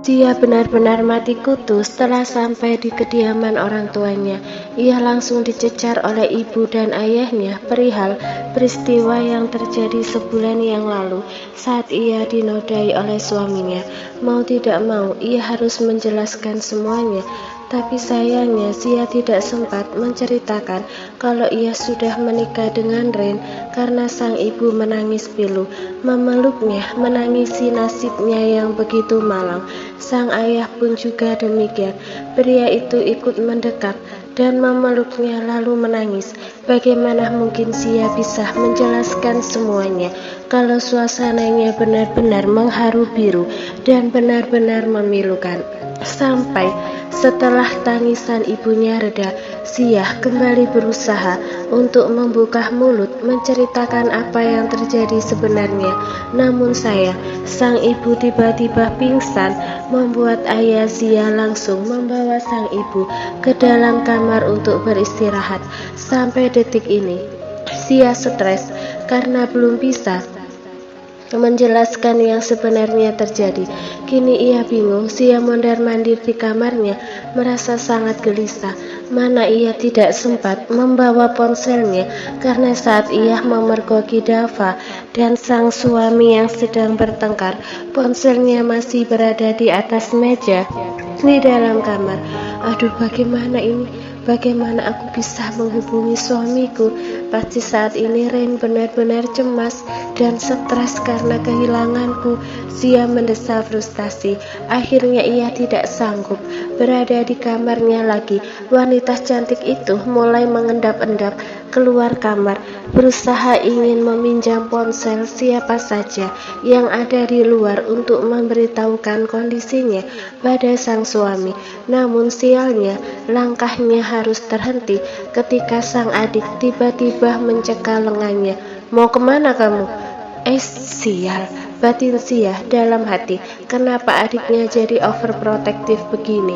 Dia benar-benar mati kutu setelah sampai di kediaman orang tuanya. Ia langsung dicecar oleh ibu dan ayahnya perihal peristiwa yang terjadi sebulan yang lalu saat ia dinodai oleh suaminya. Mau tidak mau, ia harus menjelaskan semuanya. Tapi sayangnya Zia tidak sempat menceritakan kalau ia sudah menikah dengan Ren karena sang ibu menangis pilu, memeluknya, menangisi nasibnya yang begitu malang. Sang ayah pun juga demikian. Pria itu ikut mendekat dan memeluknya lalu menangis. Bagaimana mungkin Zia bisa menjelaskan semuanya kalau suasananya benar-benar mengharu biru dan benar-benar memilukan. Sampai setelah tangisan ibunya reda, Zia kembali berusaha untuk membuka mulut menceritakan apa yang terjadi sebenarnya. Namun sayang, sang ibu tiba-tiba pingsan, membuat ayah Zia langsung membawa sang ibu ke dalam kamar untuk beristirahat. Sampai detik ini, Zia stres karena belum bisa menjelaskan yang sebenarnya terjadi. Kini ia bingung. Zia mondar-mandir di kamarnya, merasa sangat gelisah. Mana ia tidak sempat membawa ponselnya karena saat ia memergoki Dava dan sang suami yang sedang bertengkar, ponselnya masih berada di atas meja di dalam kamar. Aduh, bagaimana ini? Bagaimana aku bisa menghubungi suamiku? Pasti saat ini Ren benar-benar cemas dan stres karena kehilanganku. Zia mendesah frustasi. Akhirnya ia tidak sanggup berada di kamarnya lagi. Wanita cantik itu mulai mengendap-endap keluar kamar, berusaha ingin meminjam ponsel siapa saja yang ada di luar untuk memberitahukan kondisinya pada sang suami. Namun sialnya, langkahnya harus terhenti ketika sang adik tiba-tiba mencekal lengannya. Mau kemana kamu? Sial, batin Zia dalam hati. Kenapa adiknya jadi overprotective begini?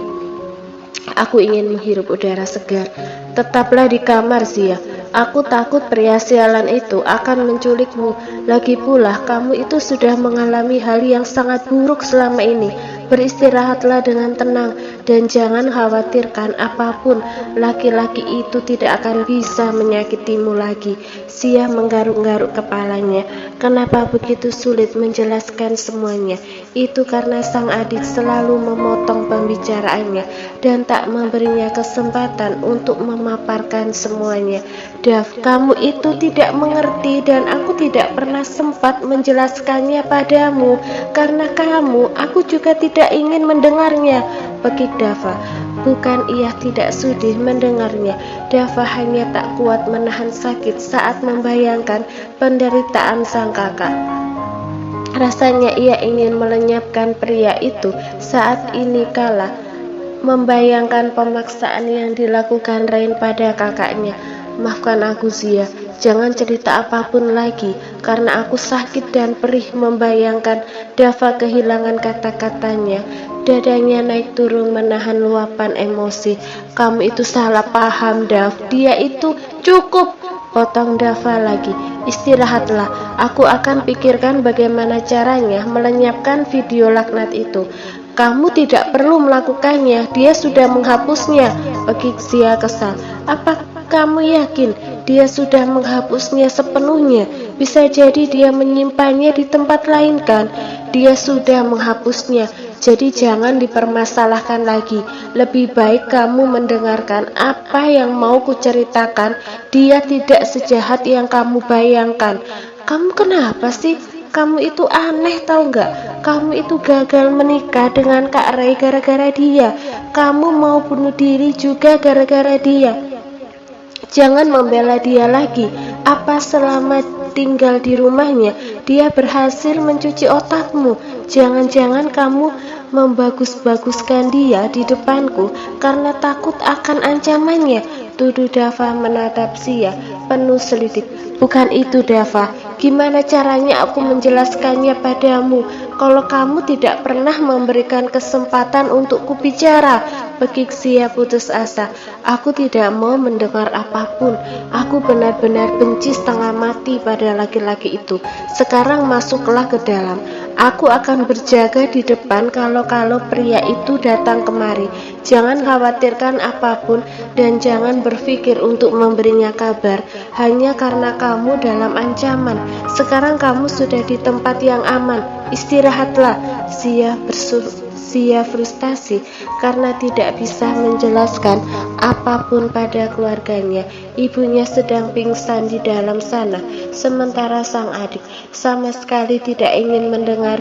Aku ingin menghirup udara segar. Tetaplah di kamar, Zia. Aku takut pria sialan itu akan menculikmu. Lagi pula, kamu itu sudah mengalami hal yang sangat buruk selama ini. Beristirahatlah dengan tenang dan jangan khawatirkan apapun. Laki-laki itu tidak akan bisa menyakitimu lagi. Zia menggaruk-garuk kepalanya. Kenapa begitu sulit menjelaskan semuanya? Itu karena sang adik selalu memotong pembicaraannya dan tak memberinya kesempatan untuk memaparkan semuanya. Dav, kamu itu tidak mengerti dan aku tidak pernah sempat menjelaskannya padamu. Karena kamu, aku juga tidak ingin mendengarnya, pekik Dava. Bukan ia tidak sudi mendengarnya, Dava hanya tak kuat menahan sakit saat membayangkan penderitaan sang kakak. Rasanya ia ingin melenyapkan pria itu saat ini kala membayangkan pemaksaan yang dilakukan Rain pada kakaknya. Maafkan aku, Zia, jangan cerita apapun lagi karena aku sakit dan perih membayangkan. Dava kehilangan kata-katanya. Dadanya naik turun menahan luapan emosi. Kamu itu salah paham, Dav. Dia itu cukup, potong Dava lagi. Istirahatlah, aku akan pikirkan bagaimana caranya melenyapkan video laknat itu. Kamu tidak perlu melakukannya, dia sudah menghapusnya, pekik Zia kesal. Apa kamu yakin dia sudah menghapusnya sepenuhnya? Bisa jadi dia menyimpannya di tempat lain kan? Dia sudah menghapusnya, jadi jangan dipermasalahkan lagi. Lebih baik kamu mendengarkan apa yang mau kuceritakan. Dia tidak sejahat yang kamu bayangkan. Kamu kenapa sih? Kamu itu aneh, tahu nggak? Kamu itu gagal menikah dengan Kak Ray gara-gara dia. Kamu mau bunuh diri juga gara-gara dia. Jangan membela dia lagi. Apa selama tinggal di rumahnya dia berhasil mencuci otakmu? Jangan-jangan kamu membagus-baguskan dia di depanku karena takut akan ancamannya, tuduh Dava menatap Zia penuh selidik. Bukan itu, Dava. Gimana caranya aku menjelaskannya padamu? kalau kamu tidak pernah memberikan kesempatan untukku bicara. Bekik Sia putus asa. Aku tidak mau mendengar apapun. Aku benar-benar benci setengah mati pada laki-laki itu. Sekarang masuklah ke dalam. Aku akan berjaga di depan kalau pria itu datang kemari. Jangan khawatirkan apapun dan jangan berpikir untuk memberinya kabar hanya karena kamu dalam ancaman. Sekarang kamu sudah di tempat yang aman. Istirahatlah. Sia frustasi karena tidak bisa menjelaskan apapun pada keluarganya. Ibunya sedang pingsan di dalam sana, sementara sang adik sama sekali tidak ingin mendengar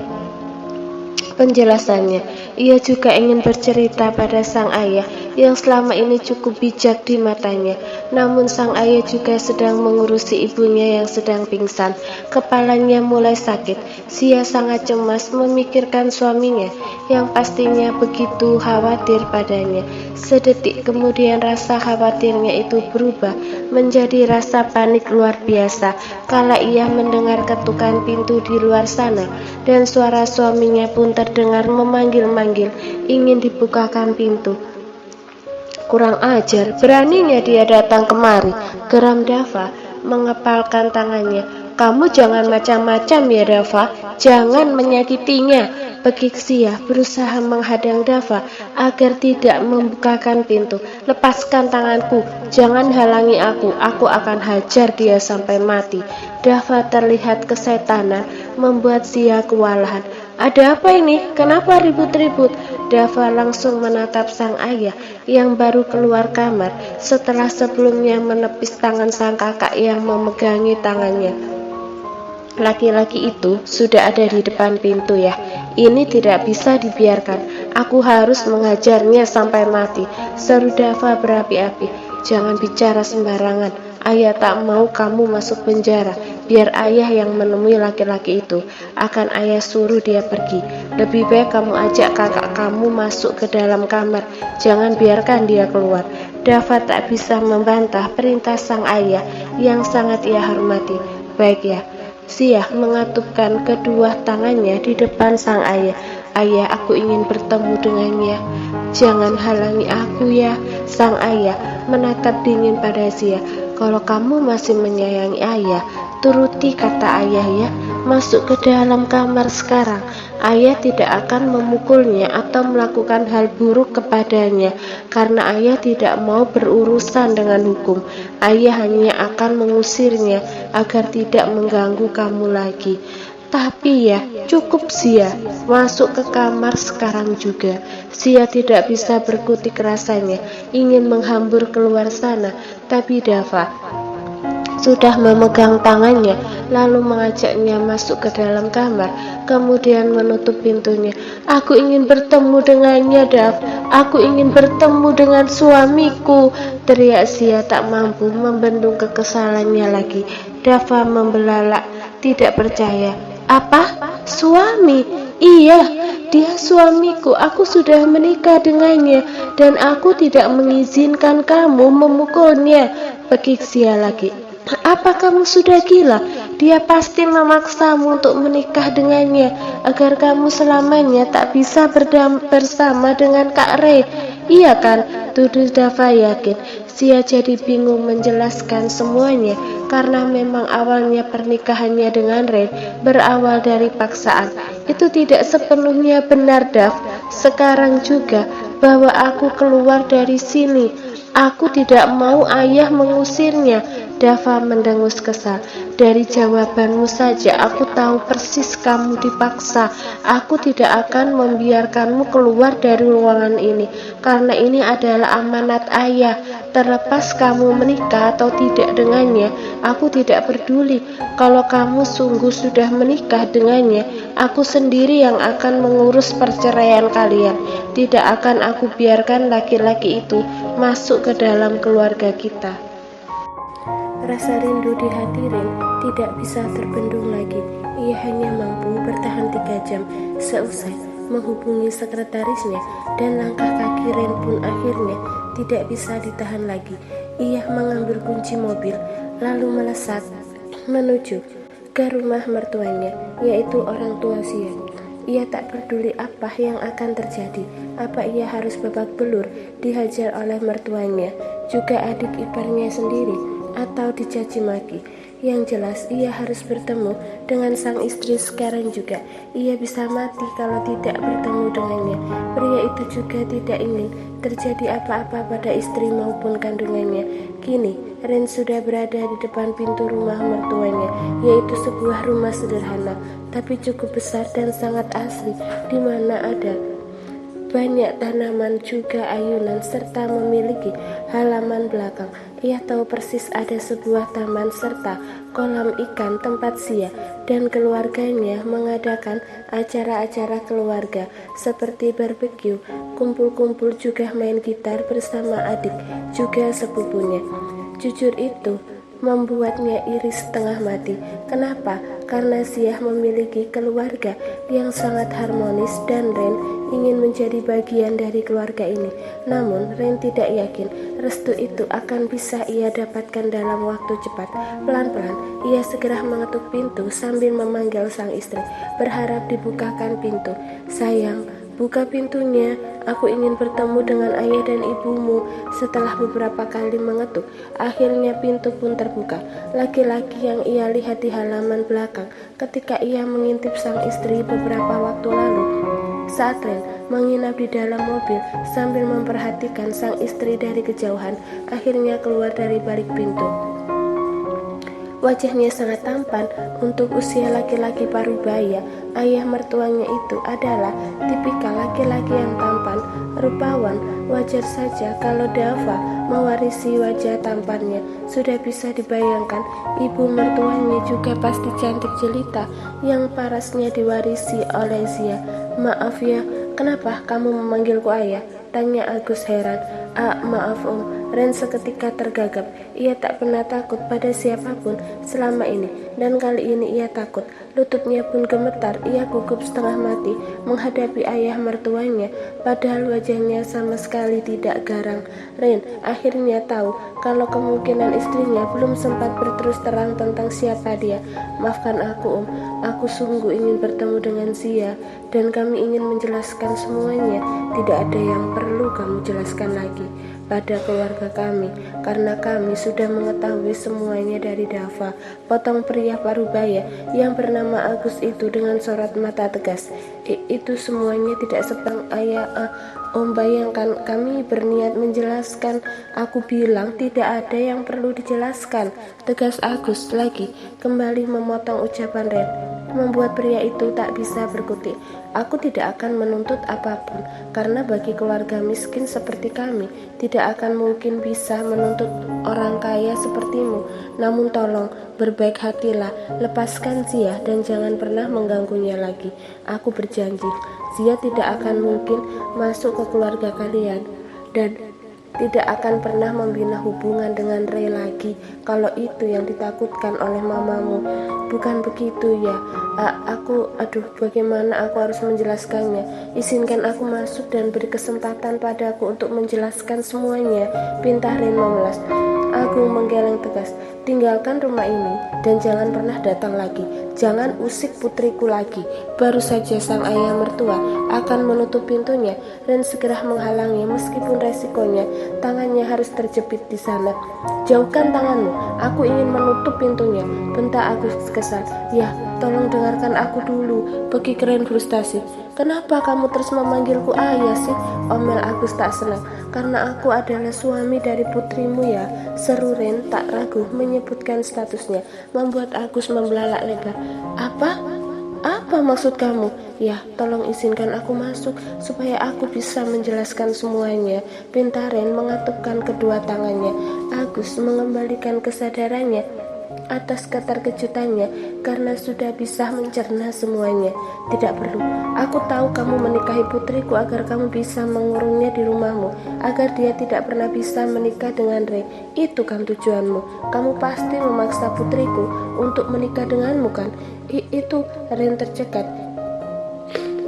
penjelasannya. Ia juga ingin bercerita pada sang ayah yang selama ini cukup bijak di matanya. Namun sang ayah juga sedang mengurusi ibunya yang sedang pingsan. Kepalanya mulai sakit. Sia sangat cemas memikirkan suaminya yang pastinya begitu khawatir padanya. Sedetik kemudian rasa khawatirnya itu berubah menjadi rasa panik luar biasa kala ia mendengar ketukan pintu di luar sana dan suara suaminya pun terdengar memanggil-manggil ingin dibukakan pintu. Kurang ajar, beraninya dia datang kemari, geram Dava mengepalkan tangannya. Kamu jangan macam-macam ya Dava, jangan menyakitinya. Bekik Sia berusaha menghadang Dava agar tidak membukakan pintu. Lepaskan tanganku, jangan halangi aku akan hajar dia sampai mati. Dava terlihat kesetanan membuat Sia kewalahan. Ada apa ini? Kenapa ribut-ribut? Dava langsung menatap sang ayah yang baru keluar kamar setelah sebelumnya menepis tangan sang kakak yang memegangi tangannya. Laki-laki itu sudah ada di depan pintu ya. Ini tidak bisa dibiarkan. Aku harus menghajarnya sampai mati, seru Dava berapi-api. Jangan bicara sembarangan. Ayah tak mau kamu masuk penjara. Biar ayah yang menemui laki-laki itu. Akan ayah suruh dia pergi. Lebih baik kamu ajak kakak kamu masuk ke dalam kamar. Jangan biarkan dia keluar. Dava tak bisa membantah perintah sang ayah yang sangat ia hormati. Baik ya. Sia mengatupkan kedua tangannya di depan sang ayah. Ayah, aku ingin bertemu dengannya. Jangan halangi aku ya. Sang ayah menatap dingin pada Sia. Kalau kamu masih menyayangi ayah, turuti kata ayah ya. Masuk ke dalam kamar sekarang. Ayah tidak akan memukulnya atau melakukan hal buruk kepadanya karena ayah tidak mau berurusan dengan hukum. Ayah hanya akan mengusirnya agar tidak mengganggu kamu lagi. Tapi ya, cukup Sia, masuk ke kamar sekarang juga. Sia tidak bisa berkutik rasanya, ingin menghambur keluar sana, tapi Dava sudah memegang tangannya, lalu mengajaknya masuk ke dalam kamar, kemudian menutup pintunya. Aku ingin bertemu dengannya, Dav. Aku ingin bertemu dengan suamiku, teriak Sia tak mampu membendung kekesalannya lagi. Dava membelalak, tidak percaya. Apa? Suami? Iya, dia suamiku. Aku sudah menikah dengannya dan aku tidak mengizinkan kamu memukulnya. Bekik Sia lagi. Apa kamu sudah gila? Dia pasti memaksamu untuk menikah dengannya agar kamu selamanya tak bisa bersama dengan Kak Ray. Iya kan? Tuduh Dava yakin. Sia jadi bingung menjelaskan semuanya karena memang awalnya pernikahannya dengan Ray berawal dari paksaan. Itu tidak sepenuhnya benar, Dav. Sekarang juga bahwa aku keluar dari sini. Aku tidak mau ayah mengusirnya. Dava mendengus kesal. Dari jawabanmu saja aku tahu persis kamu dipaksa. Aku tidak akan membiarkanmu keluar dari ruangan ini karena ini adalah amanat ayah. Terlepas kamu menikah atau tidak dengannya, aku tidak peduli. Kalau kamu sungguh sudah menikah dengannya, aku sendiri yang akan mengurus perceraian kalian. Tidak akan aku biarkan laki-laki itu masuk ke dalam keluarga kita. Rasa rindu di hati Rin tidak bisa terbendung lagi. Ia hanya mampu bertahan 3 jam seusai menghubungi sekretarisnya dan langkah kaki Rin pun akhirnya tidak bisa ditahan lagi. Ia mengambil kunci mobil lalu melesat menuju ke rumah mertuanya, yaitu orang tua Sia. Ia tak peduli apa yang akan terjadi. Apa ia harus babak belur, dihajar oleh mertuanya, juga adik iparnya sendiri, atau dicaci maki. Yang jelas ia harus bertemu dengan sang istri sekarang juga. Ia bisa mati kalau tidak bertemu dengannya. Pria itu juga tidak ingin terjadi apa-apa pada istri maupun kandungannya. Kini Ren sudah berada di depan pintu rumah mertuanya, yaitu sebuah rumah sederhana tapi cukup besar dan sangat asri, di mana ada banyak tanaman juga ayunan serta memiliki halaman belakang. Ia tahu persis ada sebuah taman serta kolam ikan tempat Sia dan keluarganya mengadakan acara-acara keluarga seperti barbeque, kumpul-kumpul juga main gitar bersama adik juga sepupunya. Jujur itu membuatnya iri setengah mati. Kenapa? Karena Sia memiliki keluarga yang sangat harmonis dan Ren ingin menjadi bagian dari keluarga ini. Namun Ren tidak yakin restu itu akan bisa ia dapatkan dalam waktu cepat. Pelan-pelan ia segera mengetuk pintu sambil memanggil sang istri, berharap dibukakan pintu. "Sayang, buka pintunya, aku ingin bertemu dengan ayah dan ibumu." Setelah beberapa kali mengetuk, akhirnya pintu pun terbuka. Laki-laki yang ia lihat di halaman belakang ketika ia mengintip sang istri beberapa waktu lalu. Saat Ren menginap di dalam mobil sambil memperhatikan sang istri dari kejauhan, akhirnya keluar dari balik pintu. Wajahnya sangat tampan untuk usia laki-laki parubaya. Ayah mertuanya itu adalah tipikal laki-laki yang tampan, rupawan. Wajar saja kalau Dava mewarisi wajah tampannya. Sudah bisa dibayangkan, ibu mertuanya juga pasti cantik jelita yang parasnya diwarisi oleh Zia. "Maaf ya, kenapa kamu memanggilku ayah?" tanya Agus heran. Maaf Om." Ren seketika tergagap. Ia tak pernah takut pada siapapun selama ini, dan kali ini ia takut. Lututnya pun gemetar. Ia gugup setengah mati menghadapi ayah mertuanya, padahal wajahnya sama sekali tidak garang. Ren akhirnya tahu kalau kemungkinan istrinya belum sempat berterus terang tentang siapa dia. "Maafkan aku Om, aku sungguh ingin bertemu dengan Zia dan kami ingin menjelaskan semuanya. Tidak ada yang perlu kamu jelaskan lagi pada keluarga kami, karena kami sudah mengetahui semuanya dari Dava," potong pria parubaya yang bernama Agus itu dengan sorot mata tegas. Itu semuanya tidak sepeng ayah. Om, bayangkan kami berniat menjelaskan. Aku bilang tidak ada yang perlu dijelaskan," tegas Agus lagi, kembali memotong ucapan Ren, membuat pria itu tak bisa berkutik. "Aku tidak akan menuntut apapun, karena bagi keluarga miskin seperti kami, tidak akan mungkin bisa menuntut orang kaya sepertimu. Namun tolong, berbaik hatilah, lepaskan Zia dan jangan pernah mengganggunya lagi. Aku berjanji, Zia tidak akan mungkin masuk ke keluarga kalian, dan tidak akan pernah membina hubungan dengan Ray lagi. Kalau itu yang ditakutkan oleh mamamu." "Bukan begitu ya. Bagaimana aku harus menjelaskannya? Izinkan aku masuk dan beri kesempatan padaku untuk menjelaskan semuanya," pinta Ren memelas. Agung menggeleng tegas. "Tinggalkan rumah ini dan jangan pernah datang lagi. Jangan usik putriku lagi." Baru saja sang ayah mertua akan menutup pintunya, Ren segera menghalangi meskipun resikonya tangannya harus terjepit di sana. "Jauhkan tanganmu, aku ingin menutup pintunya," bentak Agus kesal. "Ya, tolong dengarkan aku dulu," bagi Ren frustasi. "Kenapa kamu terus memanggilku ayah sih?" omel Agus tak senang. "Karena aku adalah suami dari putrimu ya," seru Ren tak ragu menyebutkan statusnya, membuat Agus membelalak lebar. Apa maksud kamu?" "Ya, tolong izinkan aku masuk supaya aku bisa menjelaskan semuanya," pinta Ren mengatupkan kedua tangannya. Agus mengembalikan kesadarannya atas keterkejutannya karena sudah bisa mencerna semuanya. "Tidak perlu. Aku tahu kamu menikahi putriku agar kamu bisa mengurungnya di rumahmu, agar dia tidak pernah bisa menikah dengan Ray. Itu kan tujuanmu. Kamu pasti memaksa putriku untuk menikah denganmu kan?" Itu Ren tercekat.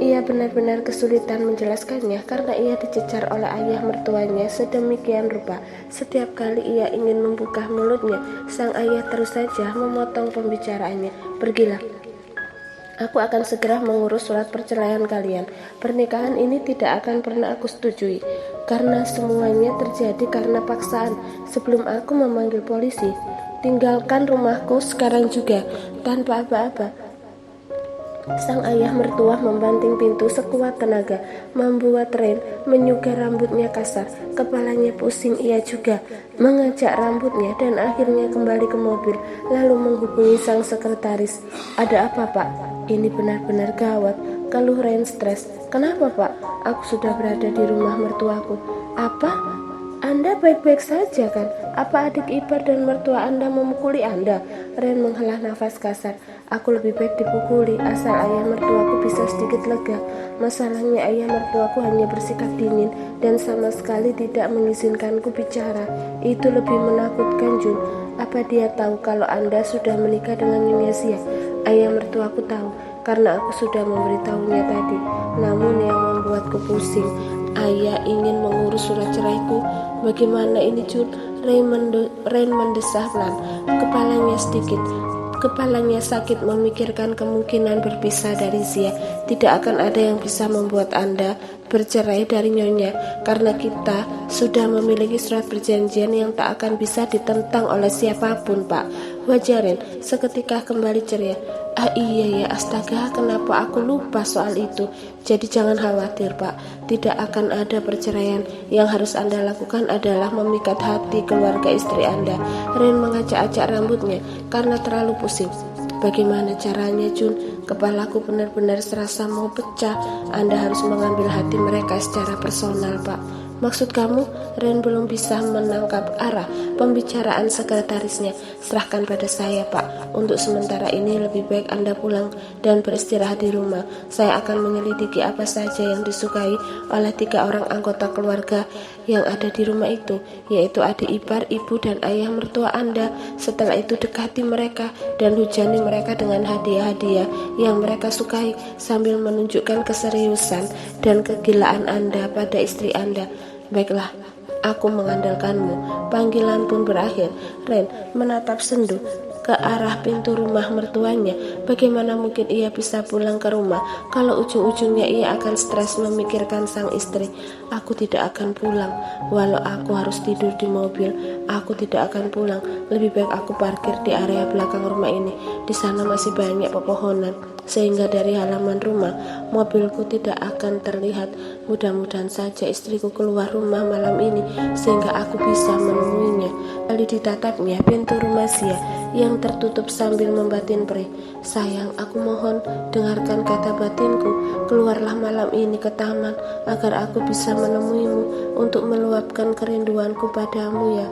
Ia benar-benar kesulitan menjelaskannya karena ia dicecar oleh ayah mertuanya sedemikian rupa. Setiap kali ia ingin membuka mulutnya, sang ayah terus saja memotong pembicaraannya. "Pergilah. Aku akan segera mengurus surat perceraian kalian. Pernikahan ini tidak akan pernah aku setujui, karena semuanya terjadi karena paksaan sebelum aku memanggil polisi. Tinggalkan rumahku sekarang juga, tanpa aba-aba. Sang ayah mertua membanting pintu sekuat tenaga, membuat Rain menyugar rambutnya kasar. Kepalanya pusing ia juga, mengajak rambutnya dan akhirnya kembali ke mobil, lalu menghubungi sang sekretaris. Ada apa, Pak? Ini benar-benar gawat, keluh Rain stres. Kenapa, Pak? Aku sudah berada di rumah mertuaku. Apa? Anda baik-baik saja kan? Apa adik ipar dan mertua Anda memukuli Anda? Ren menghela nafas kasar. Aku lebih baik dipukuli, asal ayah mertuaku bisa sedikit lega. Masalahnya ayah mertuaku hanya bersikap dingin dan sama sekali tidak mengizinkanku bicara. Itu lebih menakutkan, Jun. Apa dia tahu kalau Anda sudah menikah dengan Nyonya Sia? Ayah mertuaku tahu, karena aku sudah memberitahunya tadi. Namun yang membuatku pusing, ayah ingin mengurus surat ceraiku. Bagaimana ini, Jun? Rain mendesah pelan. Kepalanya sakit memikirkan kemungkinan berpisah dari Zia. Tidak akan ada yang bisa membuat Anda bercerai dari Nyonya, karena kita sudah memiliki surat perjanjian yang tak akan bisa ditentang oleh siapapun, Pak. Wajarin seketika kembali ceria. Iya ya, astaga, kenapa aku lupa soal itu. Jadi jangan khawatir, Pak. Tidak akan ada perceraian. Yang harus Anda lakukan adalah memikat hati keluarga istri Anda. Ren mengacak-acak rambutnya karena terlalu pusing. Bagaimana caranya, Jun? Kepalaku benar-benar serasa mau pecah. Anda harus mengambil hati mereka secara personal, Pak. Maksud kamu? Ren belum bisa menangkap arah pembicaraan sekretarisnya. Serahkan pada saya, Pak. Untuk sementara ini lebih baik Anda pulang dan beristirahat di rumah. Saya akan menyelidiki apa saja yang disukai oleh 3 orang anggota keluarga yang ada di rumah itu, yaitu adik ipar, ibu, dan ayah mertua Anda. Setelah itu dekati mereka dan hujani mereka dengan hadiah-hadiah yang mereka sukai sambil menunjukkan keseriusan dan kegilaan Anda pada istri Anda. Baiklah, aku mengandalkanmu. Panggilan pun berakhir. Ren menatap sendu ke arah pintu rumah mertuanya. Bagaimana mungkin ia bisa pulang ke rumah kalau ujung-ujungnya ia akan stres memikirkan sang istri. Aku tidak akan pulang, walau aku harus tidur di mobil. Aku tidak akan pulang. Lebih baik aku parkir di area belakang rumah ini. Di sana masih banyak pepohonan, sehingga dari halaman rumah mobilku tidak akan terlihat. Mudah-mudahan saja istriku keluar rumah malam ini sehingga aku bisa menemuinya. Kali ditatapnya pintu rumah Sia yang tertutup sambil membatin perih. Sayang, aku mohon dengarkan kata batinku. Keluarlah malam ini ke taman agar aku bisa menemuimu untuk meluapkan kerinduanku padamu ya.